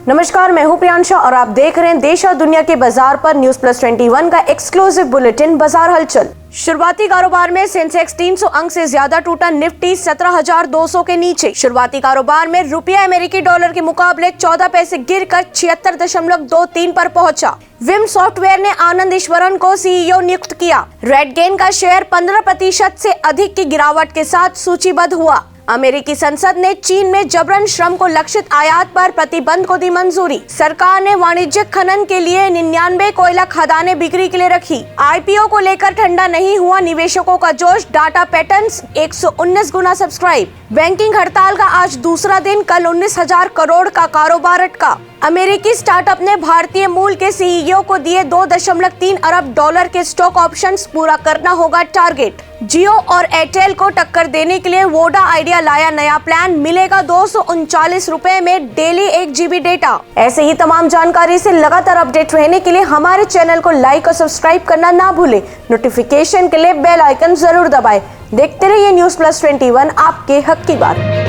नमस्कार, मैं हूं प्रियांशा और आप देख रहे हैं देश और दुनिया के बाजार पर न्यूज प्लस 21 का एक्सक्लूसिव बुलेटिन बाजार हलचल। शुरुआती कारोबार में सेंसेक्स 300 अंक से ज्यादा टूटा, निफ्टी 17,200 के नीचे। शुरुआती कारोबार में रुपया अमेरिकी डॉलर के मुकाबले 14 पैसे गिरकर 76.23 पर पहुंचा। विम सॉफ्टवेयर ने आनंद ईश्वरन को सीईओ नियुक्त किया। रेडगेन का शेयर 15% से अधिक की गिरावट के साथ सूचीबद्ध हुआ। अमेरिकी संसद ने चीन में जबरन श्रम को लक्षित आयात पर प्रतिबंध को दी मंजूरी। सरकार ने वाणिज्यिक खनन के लिए 99 कोयला खदानें बिक्री के लिए रखी। आईपीओ को लेकर ठंडा नहीं हुआ निवेशकों का जोश, डाटा पैटर्न्स 119 गुना सब्सक्राइब। बैंकिंग हड़ताल का आज दूसरा दिन, कल 19,000 करोड़ का कारोबार अटका। अमेरिकी स्टार्टअप ने भारतीय मूल के सीईओ को दिए 2.3 अरब डॉलर के स्टॉक ऑप्शंस, पूरा करना होगा टारगेट। जियो और एयरटेल को टक्कर देने के लिए वोडा आइडिया लाया नया प्लान, मिलेगा 239 रुपए में डेली 1 GB डेटा। ऐसे ही तमाम जानकारी से लगातार अपडेट रहने के लिए हमारे चैनल को लाइक और सब्सक्राइब करना ना भूले। नोटिफिकेशन के लिए बेल आइकन जरूर दबाएं। देखते रहिए न्यूज प्लस 21, आपके हक की बात।